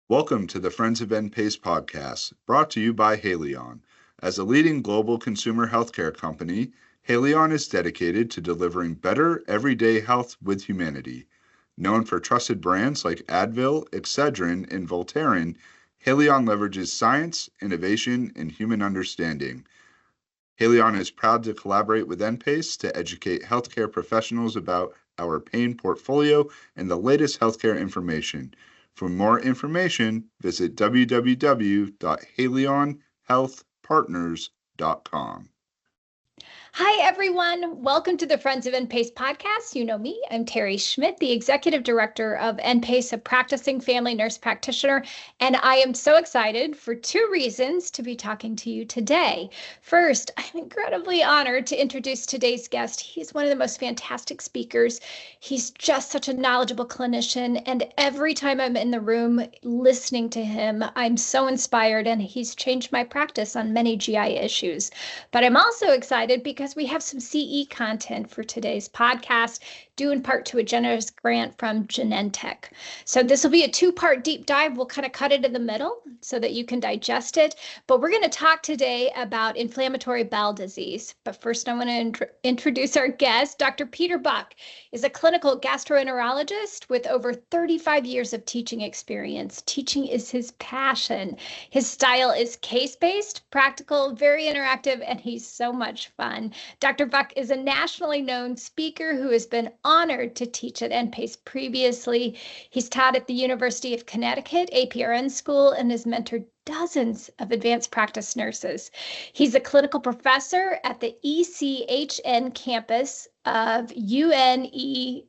Welcome to the Friends of NPACE podcast, brought to you by Haleon. As a leading global consumer healthcare company, Haleon is dedicated to delivering better everyday health with humanity. Known for trusted brands like Advil, Excedrin, and Voltaren, Haleon leverages science, innovation, and human understanding. Haleon is proud to collaborate with NPACE to educate healthcare professionals about our pain portfolio and the latest healthcare information. For more information, visit www.haleonhealthpartners.com. Hi, everyone. Welcome to the Friends of NPACE podcast. You know me. I'm Terry Schmidt, the Executive Director of NPACE, a practicing family nurse practitioner, and I am so excited for two reasons to be talking to you today. First, I'm incredibly honored to introduce today's guest. He's one of the most fantastic speakers. He's just such a knowledgeable clinician, and every time I'm in the room listening to him, I'm so inspired, and he's changed my practice on many GI issues. But I'm also excited because we have some CE content for today's podcast, due in part to a generous grant from Genentech. So this will be a two-part deep dive. We'll kind of cut it in the middle so that you can digest it. But we're going to talk today about inflammatory bowel disease. But first, I want to introduce our guest. Dr. Peter Buch is a clinical gastroenterologist with over 35 years of teaching experience. Teaching is his passion. His style is case-based, practical, very interactive, and he's so much fun. Dr. Buch is a nationally known speaker who has been honored to teach at NPACE previously. He's taught at the University of Connecticut APRN School and has mentored dozens of advanced practice nurses. He's a clinical professor at the ECHN campus of the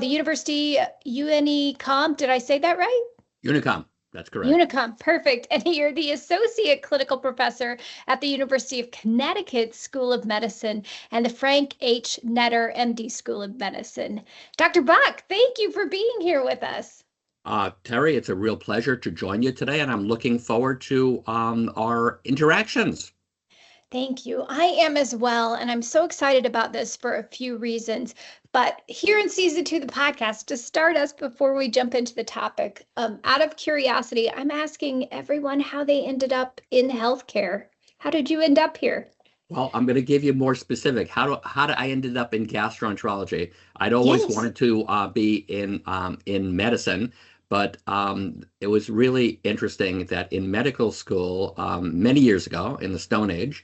University UNECOM. Did I say that right? Unicom. That's correct. Unicom, perfect. And you're the associate clinical professor at the University of Connecticut School of Medicine and the Frank H. Netter MD School of Medicine. Dr. Buch, thank you for being here with us. Terry, it's a real pleasure to join you today, and I'm looking forward to our interactions. Thank you. I am as well, and I'm so excited about this for a few reasons. But here in season 2 of the podcast, to start us before we jump into the topic, out of curiosity, I'm asking everyone how they ended up in healthcare. How did you end up here? Well, I'm going to give you more specific. How did I ended up in gastroenterology? I'd always wanted to be in medicine. But it was really interesting that in medical school, many years ago in the Stone Age,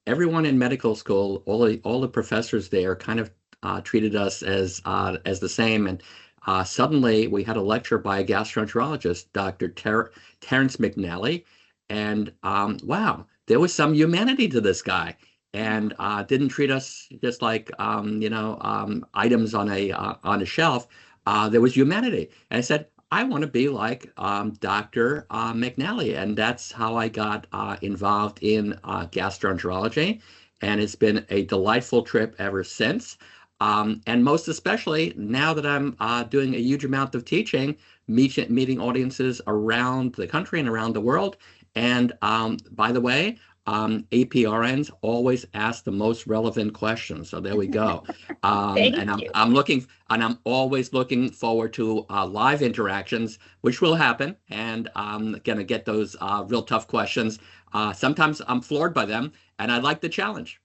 everyone in medical school, all the professors there kind of treated us as the same. And suddenly we had a lecture by a gastroenterologist, Dr. Terrence McNally. And wow, there was some humanity to this guy. And didn't treat us just like, items on a shelf. There was humanity. And I said, I want to be like Dr. McNally. And that's how I got involved in gastroenterology. And it's been a delightful trip ever since. And most especially now that I'm doing a huge amount of teaching, meeting audiences around the country and around the world. And by the way, APRNs always ask the most relevant questions. So there we go. I'm always looking forward to live interactions, which will happen. And I'm going to get those real tough questions. Sometimes I'm floored by them, and I like the challenge.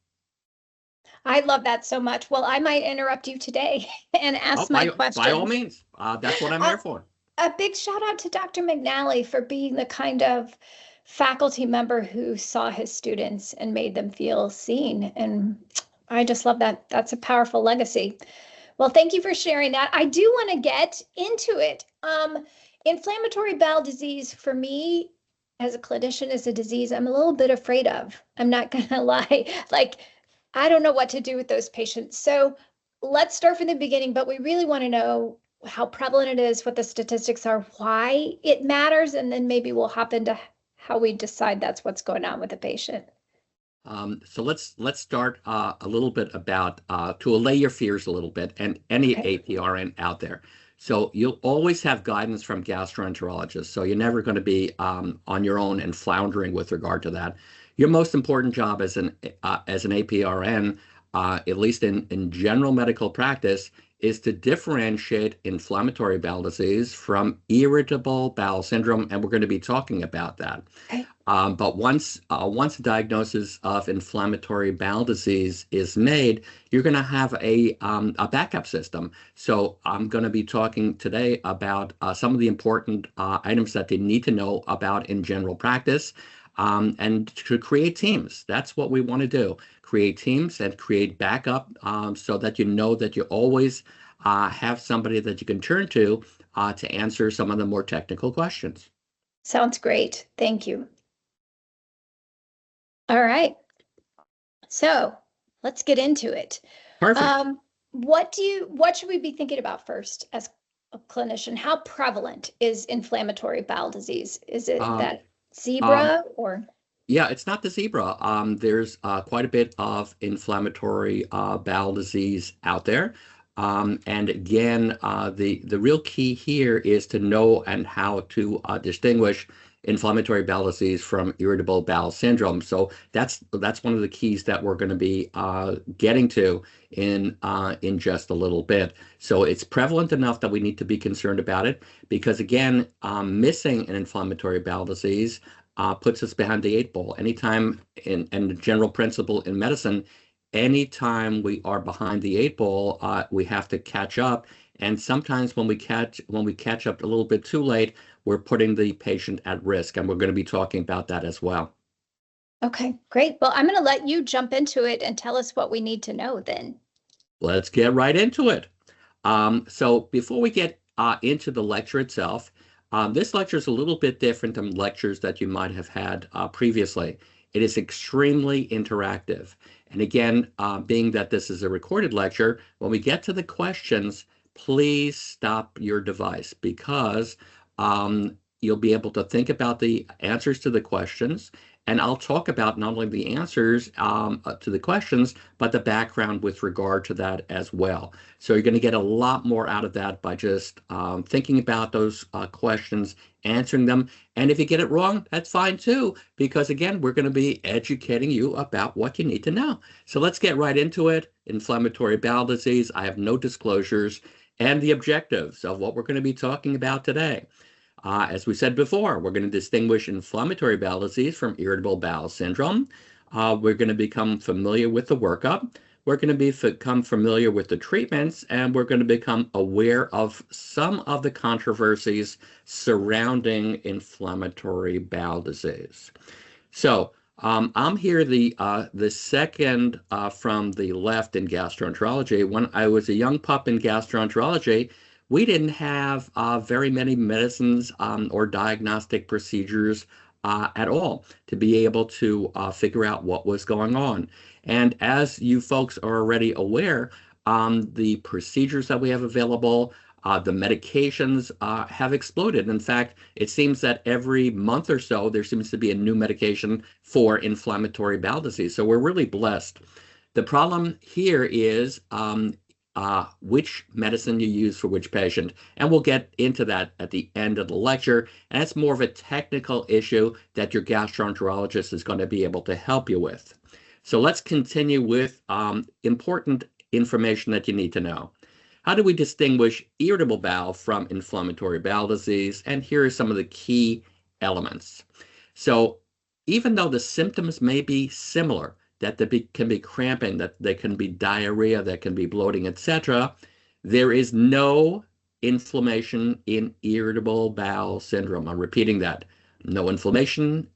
I love that so much. Well, I might interrupt you today and ask my questions. By all means. That's what I'm here for. A big shout out to Dr. McNally for being the kind of faculty member who saw his students and made them feel seen. And I just love that. That's a powerful legacy. Well, thank you for sharing that. I do want to get into it. Inflammatory bowel disease for me as a clinician is a disease I'm a little bit afraid of. I'm not going to lie. I don't know what to do with those patients. So let's start from the beginning, but we really want to know how prevalent it is, what the statistics are, why it matters, and then maybe we'll hop into how we decide that's what's going on with the patient. So let's start a little bit about to allay your fears a little bit, and any APRN out there. So you'll always have guidance from gastroenterologists. So you're never going to be on your own and floundering with regard to that. Your most important job as an APRN, at least in general medical practice, is to differentiate inflammatory bowel disease from irritable bowel syndrome, and we're going to be talking about that. Okay. But once a diagnosis of inflammatory bowel disease is made, you're going to have a backup system. So I'm going to be talking today about some of the important items that they need to know about in general practice, and to create teams. That's what we want to do. Create teams and create backup, so that you know that you always have somebody that you can turn to answer some of the more technical questions. Sounds great. Thank you. All right. So let's get into it. Perfect. What should we be thinking about first as a clinician? How prevalent is inflammatory bowel disease? Is it that zebra or? Yeah, it's not the zebra. There's quite a bit of inflammatory bowel disease out there. And again, the real key here is to know and how to distinguish inflammatory bowel disease from irritable bowel syndrome. So that's one of the keys that we're going to be getting to in just a little bit. So it's prevalent enough that we need to be concerned about it, because again, missing an inflammatory bowel disease puts us behind the eight ball. Anytime, and the general principle in medicine, anytime we are behind the eight ball, we have to catch up. And sometimes when we catch up a little bit too late, we're putting the patient at risk. And we're going to be talking about that as well. Okay, great. Well, I'm going to let you jump into it and tell us what we need to know then. Let's get right into it. So before we get into the lecture itself, this lecture is a little bit different than lectures that you might have had previously. It is extremely interactive. And again, being that this is a recorded lecture, when we get to the questions, please stop your device, because you'll be able to think about the answers to the questions. And I'll talk about not only the answers to the questions, but the background with regard to that as well. So you're going to get a lot more out of that by just thinking about those questions, answering them. And if you get it wrong, that's fine too, because again, we're going to be educating you about what you need to know. So let's get right into it. Inflammatory bowel disease. I have no disclosures, and the objectives of what we're going to be talking about today. As we said before, we're going to distinguish inflammatory bowel disease from irritable bowel syndrome. We're going to become familiar with the workup. We're going to become familiar with the treatments, and we're going to become aware of some of the controversies surrounding inflammatory bowel disease. So I'm here the second from the left in gastroenterology. When I was a young pup in gastroenterology, we didn't have very many medicines or diagnostic procedures at all to be able to figure out what was going on. And as you folks are already aware, the procedures that we have available, the medications have exploded. In fact, it seems that every month or so, there seems to be a new medication for inflammatory bowel disease. So we're really blessed. The problem here is which medicine you use for which patient. And we'll get into that at the end of the lecture. And it's more of a technical issue that your gastroenterologist is going to be able to help you with. So let's continue with important information that you need to know. How do we distinguish irritable bowel from inflammatory bowel disease? And here are some of the key elements. So even though the symptoms may be similar, that there can be cramping, that there can be diarrhea, there can be bloating, etc., there is no inflammation in irritable bowel syndrome. I'm repeating that. No inflammation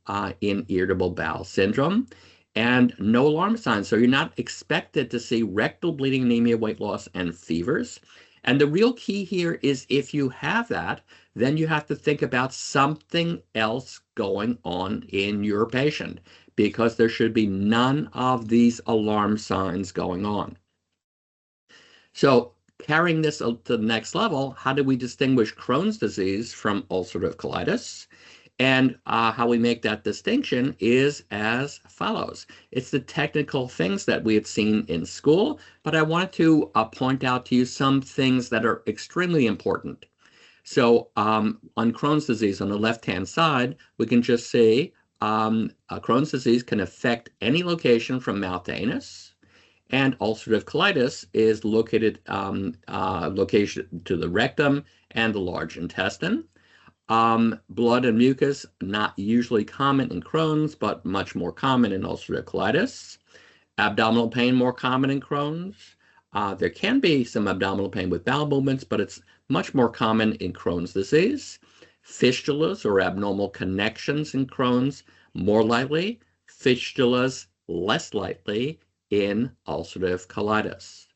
in irritable bowel syndrome, and no alarm signs. So you're not expected to see rectal bleeding, anemia, weight loss, and fevers. And the real key here is if you have that, then you have to think about something else going on in your patient, because there should be none of these alarm signs going on. So carrying this to the next level, how do we distinguish Crohn's disease from ulcerative colitis? And how we make that distinction is as follows. It's the technical things that we had seen in school, but I wanted to point out to you some things that are extremely important. So on Crohn's disease, on the left-hand side, we can just see Crohn's disease can affect any location from mouth to anus, And ulcerative colitis is located location to the rectum and the large intestine. Blood and mucus, not usually common in Crohn's, but much more common in ulcerative colitis. Abdominal pain, more common in Crohn's. There can be some abdominal pain with bowel movements, but it's much more common in Crohn's disease. Fistulas or abnormal connections in Crohn's, more likely. Fistulas, less likely in ulcerative colitis.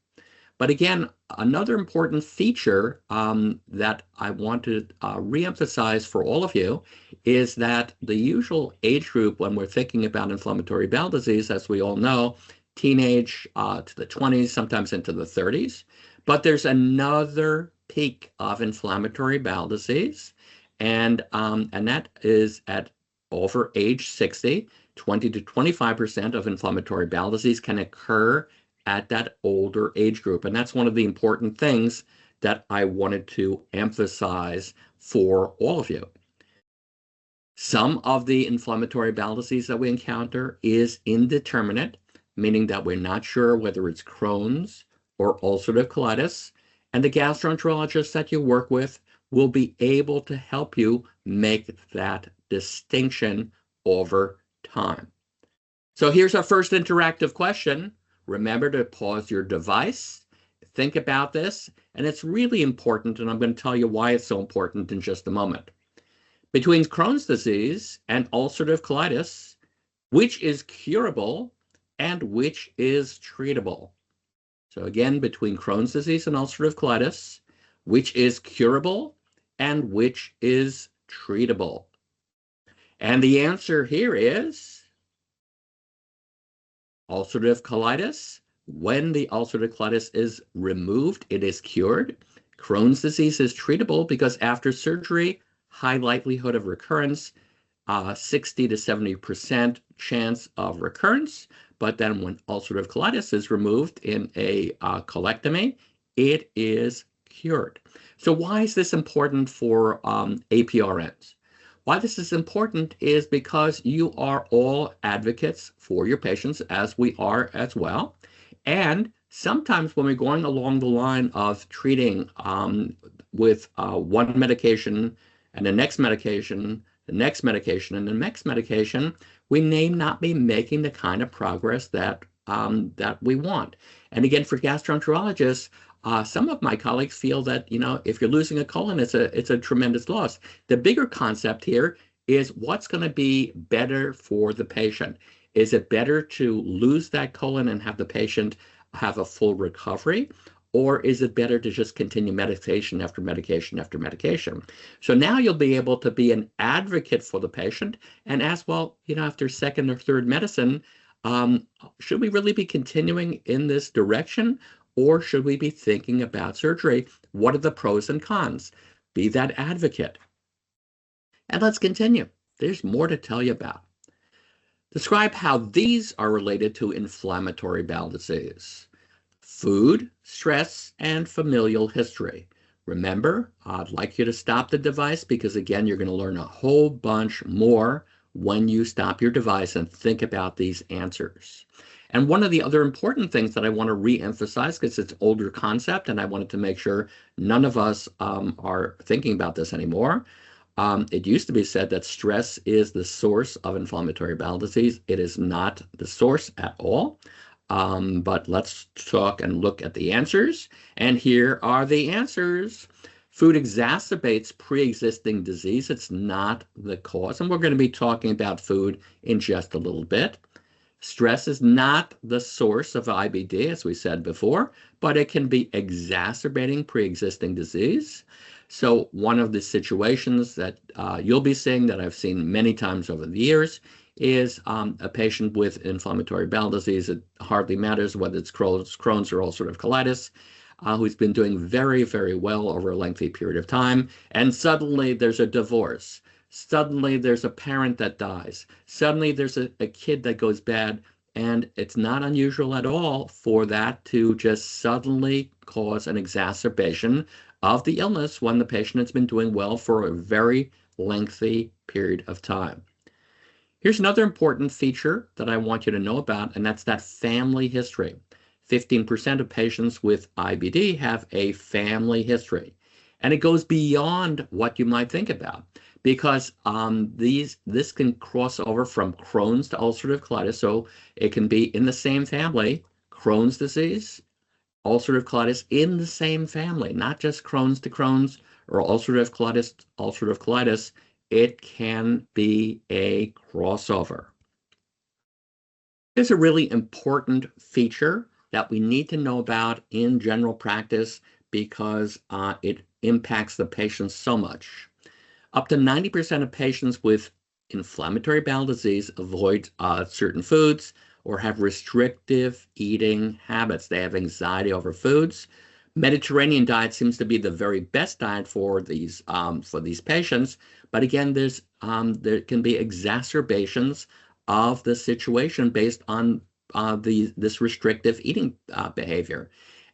But again, another important feature that I want to reemphasize for all of you is that the usual age group when we're thinking about inflammatory bowel disease, as we all know, teenage to the 20s, sometimes into the 30s. But there's another peak of inflammatory bowel disease, and that is at over age 60. 20 to 25% of inflammatory bowel disease can occur at that older age group. And that's one of the important things that I wanted to emphasize for all of you. Some of the inflammatory bowel disease that we encounter is indeterminate, meaning that we're not sure whether it's Crohn's or ulcerative colitis, and the gastroenterologist that you work with will be able to help you make that distinction over time. So here's our first interactive question. Remember to pause your device, think about this, and it's really important, and I'm going to tell you why it's so important in just a moment. Between Crohn's disease and ulcerative colitis, which is curable and which is treatable? So again, between Crohn's disease and ulcerative colitis, which is curable and which is treatable? And the answer here is ulcerative colitis. When the ulcerative colitis is removed, it is cured. Crohn's disease is treatable because after surgery, high likelihood of recurrence, 60 to 70% chance of recurrence. But then when ulcerative colitis is removed in a colectomy, it is cured. So why is this important for APRNs? Why this is important is because you are all advocates for your patients, as we are as well. And sometimes when we're going along the line of treating with one medication and the next medication, the next medication, and the next medication, we may not be making the kind of progress that we want. And again, for gastroenterologists, some of my colleagues feel that, if you're losing a colon, it's a tremendous loss. The bigger concept here is what's going to be better for the patient. Is it better to lose that colon and have the patient have a full recovery? Or is it better to just continue medication after medication after medication? So now you'll be able to be an advocate for the patient and ask, well, after second or third medicine, should we really be continuing in this direction? Or should we be thinking about surgery? What are the pros and cons? Be that advocate. And let's continue. There's more to tell you about. Describe how these are related to inflammatory bowel disease. Food, stress, and familial history. Remember, I'd like you to stop the device because, again, you're going to learn a whole bunch more when you stop your device and think about these answers. And one of the other important things that I want to re-emphasize, because it's an older concept and I wanted to make sure none of us are thinking about this anymore. It used to be said that stress is the source of inflammatory bowel disease. It is not the source at all. But let's talk and look at the answers. And here are the answers. Food exacerbates pre-existing disease. It's not the cause. And we're going to be talking about food in just a little bit. Stress is not the source of IBD, as we said before, but it can be exacerbating pre-existing disease. So one of the situations that you'll be seeing that I've seen many times over the years is a patient with inflammatory bowel disease. It hardly matters whether it's Crohn's or ulcerative colitis, who's been doing very, very well over a lengthy period of time, and suddenly there's a divorce. Suddenly there's a parent that dies. Suddenly there's a kid that goes bad, and it's not unusual at all for that to just suddenly cause an exacerbation of the illness when the patient has been doing well for a very lengthy period of time. Here's another important feature that I want you to know about, and that's that family history. 15% of patients with IBD have a family history. And it goes beyond what you might think about, because this can cross over from Crohn's to ulcerative colitis. So it can be in the same family, Crohn's disease, ulcerative colitis in the same family, not just Crohn's to Crohn's or ulcerative colitis to ulcerative colitis. It can be a crossover. There's a really important feature that we need to know about in general practice because it impacts the patient so much. Up to 90% of patients with inflammatory bowel disease avoid certain foods or have restrictive eating habits. They have anxiety over foods. Mediterranean diet seems to be the very best diet for these patients, but again, there can be exacerbations of the situation based on this restrictive eating behavior.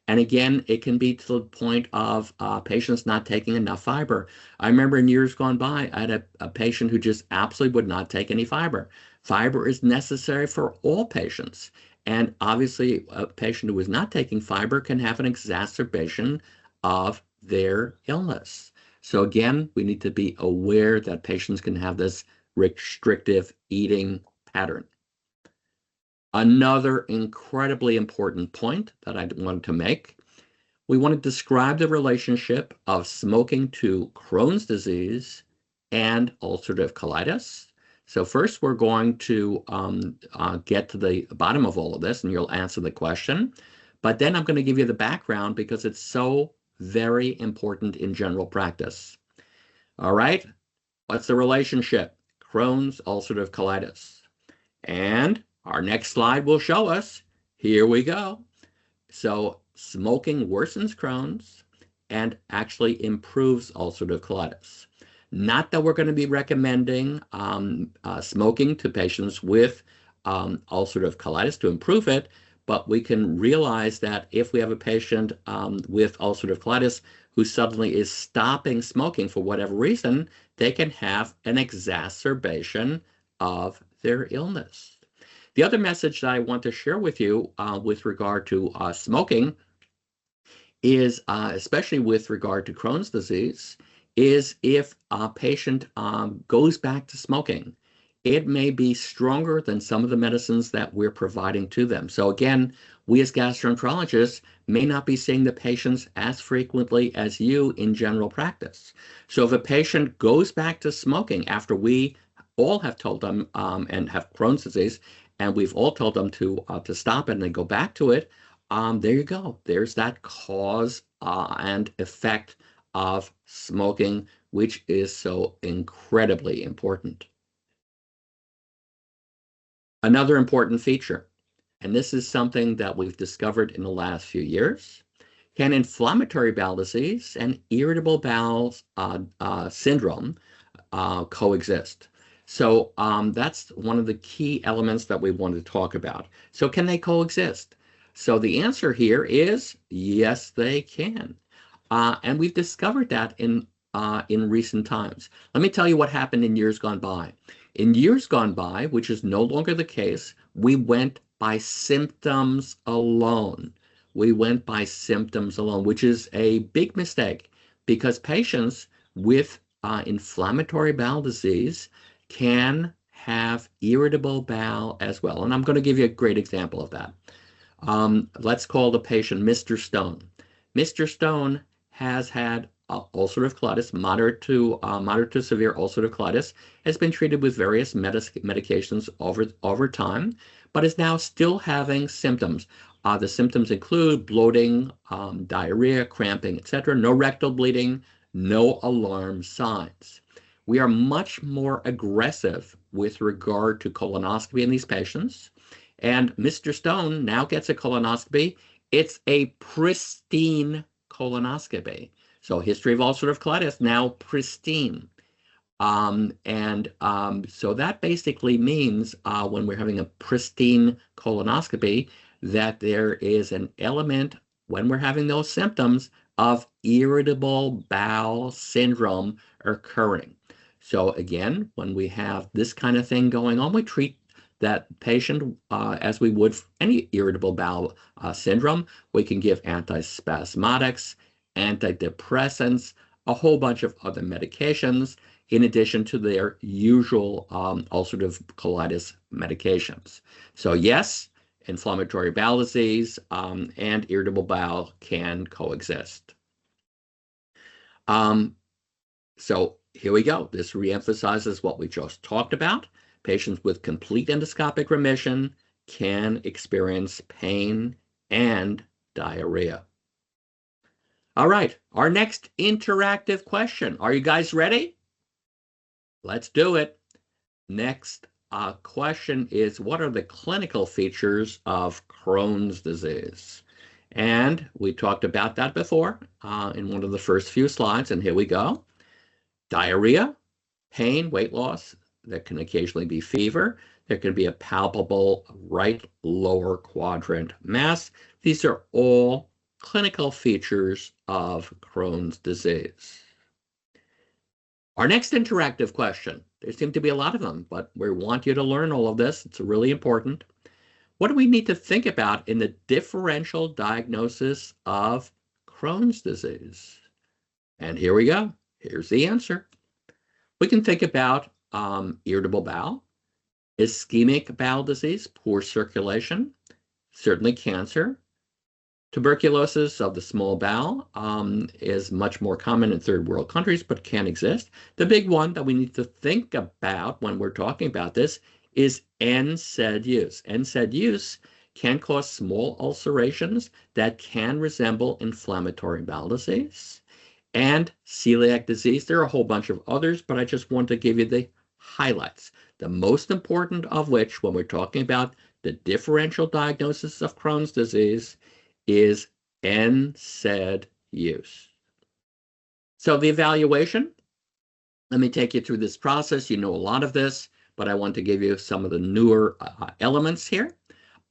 And again, it can be to the point of patients not taking enough fiber. I remember in years gone by, I had a patient who just absolutely would not take any fiber. Fiber is necessary for all patients. And obviously, a patient who is not taking fiber can have an exacerbation of their illness. So again, we need to be aware that patients can have this restrictive eating pattern. Another incredibly important point that I wanted to make, we want to describe the relationship of smoking to Crohn's disease and ulcerative colitis. So first, we're going to get to the bottom of all of this, and you'll answer the question. But then I'm going to give you the background because it's so very important in general practice. All right, what's the relationship? Crohn's, ulcerative colitis. And our next slide will show us. Here we go. So smoking worsens Crohn's and actually improves ulcerative colitis. Not that we're going to be recommending smoking to patients with ulcerative colitis to improve it, but we can realize that if we have a patient with ulcerative colitis who suddenly is stopping smoking for whatever reason, they can have an exacerbation of their illness. The other message that I want to share with you with regard to smoking is, especially with regard to Crohn's disease, is if a patient goes back to smoking, it may be stronger than some of the medicines that we're providing to them. So again, we as gastroenterologists may not be seeing the patients as frequently as you in general practice. So if a patient goes back to smoking after we all have told them and have Crohn's disease, and we've all told them to stop it and then go back to it, there you go. There's that cause and effect of smoking, which is so incredibly important. Another important feature, and this is something that we've discovered in the last few years, can inflammatory bowel disease and irritable bowel syndrome coexist? So that's one of the key elements that we want to talk about. So can they coexist? So the answer here is yes, they can. And we've discovered that in recent times. Let me tell you what happened in years gone by. In years gone by, which is no longer the case, we went by symptoms alone. We went by symptoms alone, which is a big mistake because patients with inflammatory bowel disease can have irritable bowel as well. And I'm going to give you a great example of that. Let's call the patient Mr. Stone. Mr. Stone has had ulcerative colitis, moderate to severe ulcerative colitis, has been treated with various medications over time, but is now still having symptoms. The symptoms include bloating, diarrhea, cramping, etc. No rectal bleeding, no alarm signs. We are much more aggressive with regard to colonoscopy in these patients. And Mr. Stone now gets a colonoscopy. It's a pristine colonoscopy. So history of ulcerative colitis, now pristine. So that basically means when we're having a pristine colonoscopy, that there is an element when we're having those symptoms of irritable bowel syndrome occurring. So again, when we have this kind of thing going on, we treat that patient, as we would for any irritable bowel syndrome, we can give antispasmodics, antidepressants, a whole bunch of other medications, in addition to their usual ulcerative colitis medications. So yes, inflammatory bowel disease and irritable bowel can coexist. So here we go. This reemphasizes what we just talked about. Patients with complete endoscopic remission can experience pain and diarrhea. All right, our next interactive question. Are you guys ready? Let's do it. Next question is, what are the clinical features of Crohn's disease? And we talked about that before in one of the first few slides, and here we go. Diarrhea, pain, weight loss. There can occasionally be fever. There can be a palpable right lower quadrant mass. These are all clinical features of Crohn's disease. Our next interactive question, there seem to be a lot of them, but we want you to learn all of this. It's really important. What do we need to think about in the differential diagnosis of Crohn's disease? And here we go. Here's the answer. We can think about irritable bowel, ischemic bowel disease, poor circulation, certainly cancer. Tuberculosis of the small bowel is much more common in third world countries, but can exist. The big one that we need to think about when we're talking about this is NSAID use. NSAID use can cause small ulcerations that can resemble inflammatory bowel disease and celiac disease. There are a whole bunch of others, but I just want to give you the highlights. The most important of which, when we're talking about the differential diagnosis of Crohn's disease, is NSAID use. So the evaluation, let me take you through this process. You know a lot of this, but I want to give you some of the newer elements here.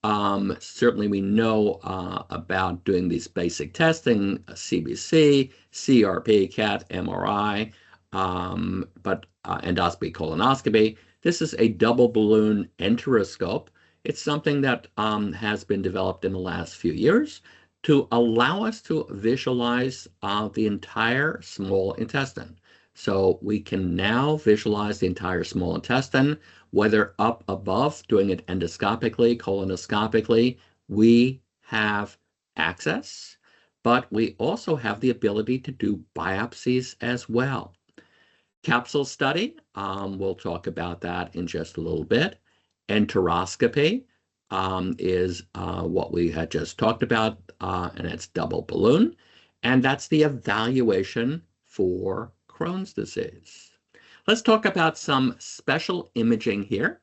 Certainly we know about doing these basic testing, CBC, CRP, CAT, MRI, but endoscopy, colonoscopy. This is a double balloon enteroscope. It's something that has been developed in the last few years to allow us to visualize the entire small intestine. So we can now visualize the entire small intestine, whether up above, doing it endoscopically, colonoscopically, we have access, but we also have the ability to do biopsies as well. Capsule study, we'll talk about that in just a little bit. Enteroscopy is what we had just talked about, and it's double balloon, and that's the evaluation for Crohn's disease. Let's talk about some special imaging here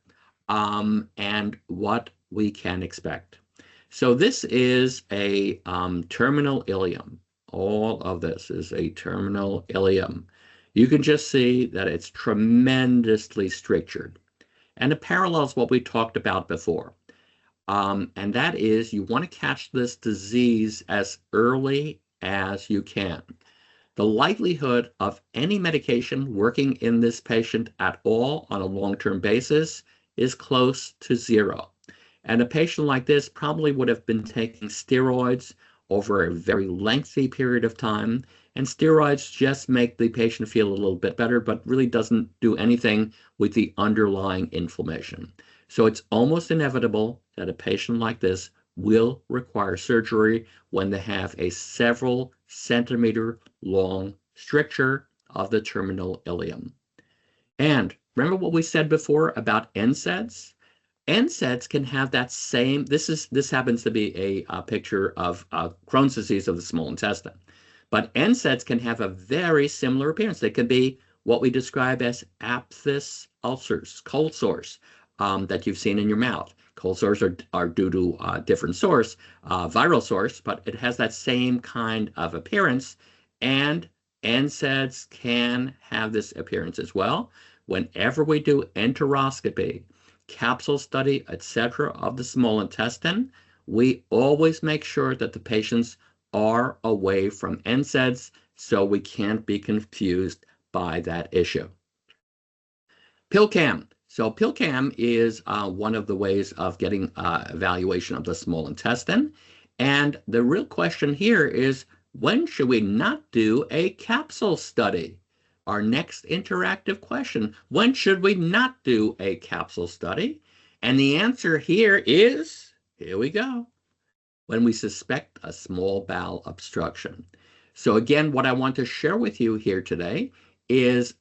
and what we can expect. So this is a terminal ileum. All of this is a terminal ileum. You can just see that it's tremendously strictured. And it parallels what we talked about before. And that is, you want to catch this disease as early as you can. The likelihood of any medication working in this patient at all on a long-term basis is close to zero. And a patient like this probably would have been taking steroids over a very lengthy period of time. And steroids just make the patient feel a little bit better, but really doesn't do anything with the underlying inflammation. So it's almost inevitable that a patient like this will require surgery when they have a several centimeter long stricture of the terminal ileum. And remember what we said before about NSAIDs? NSAIDs can have that same, this happens to be a picture of Crohn's disease of the small intestine. But NSAIDs can have a very similar appearance. They can be what we describe as aphthous ulcers, cold sores that you've seen in your mouth. Cold sores are due to a different source, viral source, but it has that same kind of appearance. And NSAIDs can have this appearance as well. Whenever we do enteroscopy, capsule study, etc., of the small intestine, we always make sure that the patients are away from NSAIDs so we can't be confused by that issue. PillCam. So PillCam is one of the ways of getting evaluation of the small intestine. And the real question here is, when should we not do a capsule study? Our next interactive question, when should we not do a capsule study? And the answer here is, here we go, when we suspect a small bowel obstruction. So again, what I want to share with you here today is,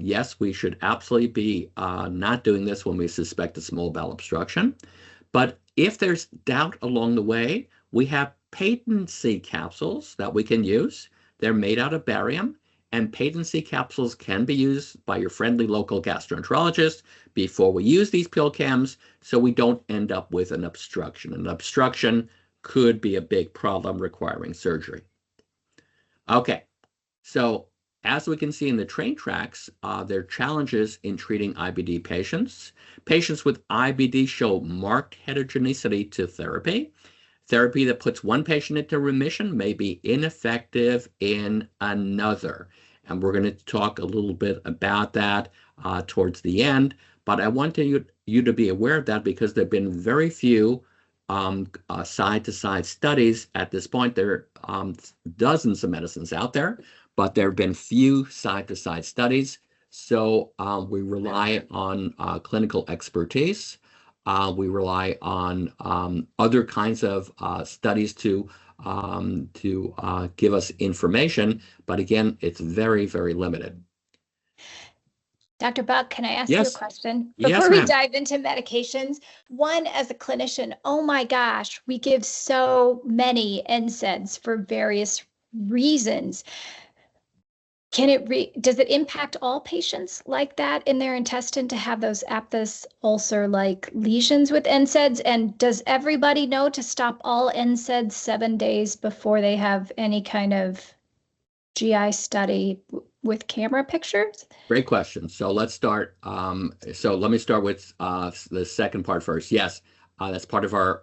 yes, we should absolutely be not doing this when we suspect a small bowel obstruction. But if there's doubt along the way, we have patency capsules that we can use. They're made out of barium, and patency capsules can be used by your friendly local gastroenterologist before we use these pill cams, so we don't end up with an obstruction. An obstruction could be a big problem requiring surgery. Okay, so as we can see in the train tracks, there are challenges in treating IBD patients. Patients with IBD show marked heterogeneity to therapy. Therapy that puts one patient into remission may be ineffective in another. And we're going to talk a little bit about that towards the end. But I want you to be aware of that because there have been very few side-to-side studies at this point. There are dozens of medicines out there, but there have been few side-to-side studies. So we rely on clinical expertise. We rely on other kinds of studies to give us information, but again, it's very, very limited. Dr. Buck, can I ask you a question? Yes, Before we ma'am. dive into medications, one, as a clinician, oh my gosh, we give so many NSAIDs for various reasons. Does it impact all patients like that in their intestine to have those aphthous ulcer-like lesions with NSAIDs? And does everybody know to stop all NSAIDs 7 days before they have any kind of GI study with camera pictures? Great question. So let's start. So let me start with the second part first. Yes, that's part of our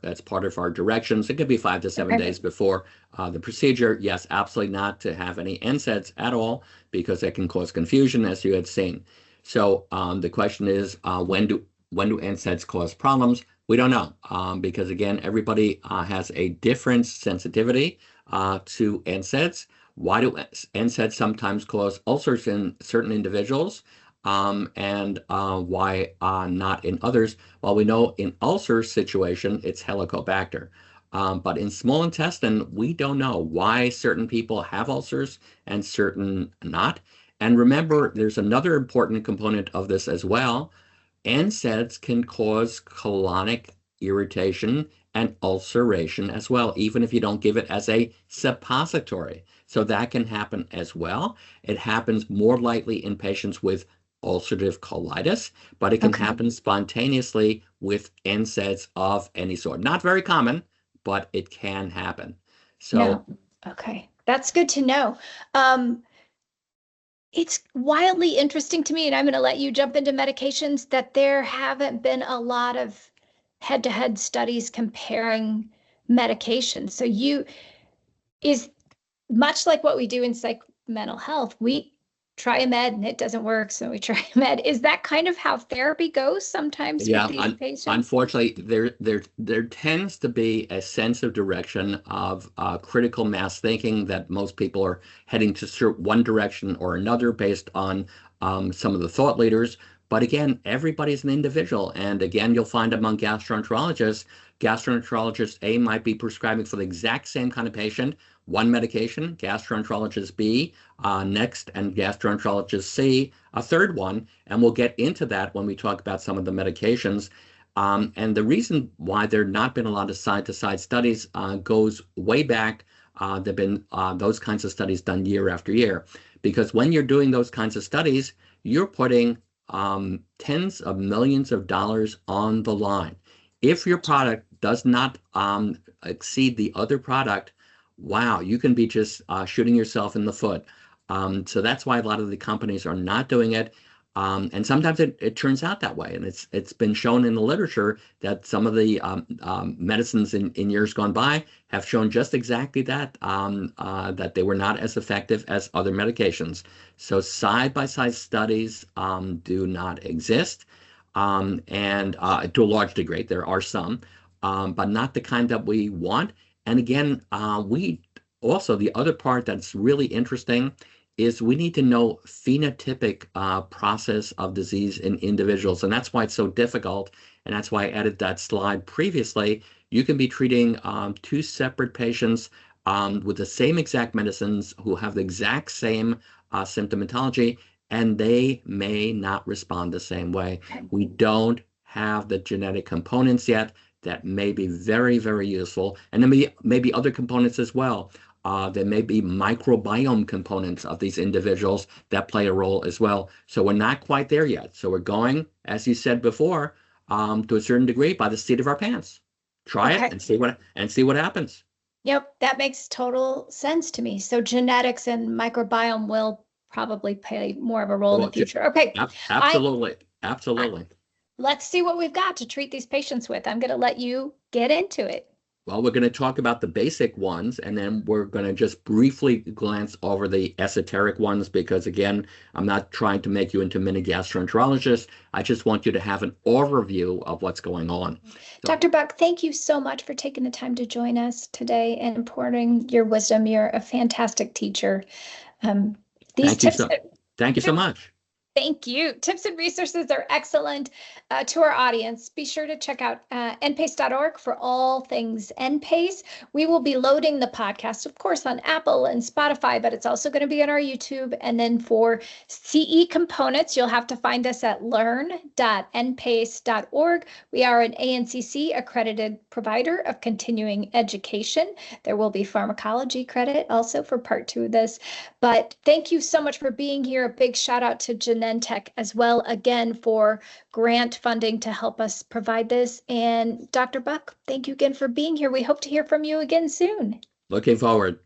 directions. It could be 5 to 7 days before the procedure. Yes, absolutely not to have any NSAIDs at all because it can cause confusion, as you had seen. So the question is, when do NSAIDs cause problems? We don't know because again, everybody has a different sensitivity to NSAIDs. Why do NSAIDs sometimes cause ulcers in certain individuals and why not in others? Well, we know in ulcer situation, it's Helicobacter. But in small intestine, we don't know why certain people have ulcers and certain not. And remember, there's another important component of this as well. NSAIDs can cause colonic irritation and ulceration as well, even if you don't give it as a suppository. So that can happen as well. It happens more likely in patients with ulcerative colitis, but it can happen spontaneously with NSAIDs of any sort. Not very common, but it can happen. So, okay, that's good to know. It's wildly interesting to me, and I'm going to let you jump into medications, that there haven't been a lot of head-to-head studies comparing medications. So is much like what we do in mental health, we try a med and it doesn't work, so we try a med. Is that kind of how therapy goes sometimes with these patients? Unfortunately, there tends to be a sense of direction of critical mass thinking that most people are heading to one direction or another based on some of the thought leaders. But again, everybody's an individual. And again, you'll find among gastroenterologists A might be prescribing for the exact same kind of patient one medication, gastroenterologist B next, and gastroenterologist C a third one. And we'll get into that when we talk about some of the medications. And the reason why there have not been a lot of side-to-side studies goes way back. There have been those kinds of studies done year after year. Because when you're doing those kinds of studies, you're putting tens of millions of dollars on the line. If your product does not exceed the other product, wow, you can be just shooting yourself in the foot. So that's why a lot of the companies are not doing it. And sometimes it turns out that way. And it's been shown in the literature that some of the medicines in years gone by have shown just exactly that, that they were not as effective as other medications. So side-by-side studies do not exist. and to a large degree, there are some, but not the kind that we want. And again, we also, the other part that's really interesting is we need to know phenotypic process of disease in individuals. And that's why it's so difficult. And that's why I added that slide previously. You can be treating two separate patients with the same exact medicines who have the exact same symptomatology, and they may not respond the same way. We don't have the genetic components yet that may be very, very useful. And then maybe other components as well. There may be microbiome components of these individuals that play a role as well. So we're not quite there yet. So we're going, as you said before, to a certain degree by the seat of our pants. Try it and see what happens. Yep, that makes total sense to me. So genetics and microbiome will probably play more of a role in the future. Okay. Absolutely. Let's see what we've got to treat these patients with. I'm going to let you get into it. Well, we're going to talk about the basic ones, and then we're going to just briefly glance over the esoteric ones because, again, I'm not trying to make you into mini gastroenterologists. I just want you to have an overview of what's going on. So, Dr. Buck, thank you so much for taking the time to join us today and imparting your wisdom. You're a fantastic teacher. Thank you so much. Thank you. Tips and resources are excellent to our audience. Be sure to check out npace.org for all things NPACE. We will be loading the podcast, of course, on Apple and Spotify, but it's also going to be on our YouTube. And then for CE components, you'll have to find us at learn.npace.org. We are an ANCC accredited provider of continuing education. There will be pharmacology credit also for part 2 of this. But thank you so much for being here. A big shout out to Genentech as well, again, for grant funding to help us provide this. And Dr. Buck, thank you again for being here. We hope to hear from you again soon. Looking forward.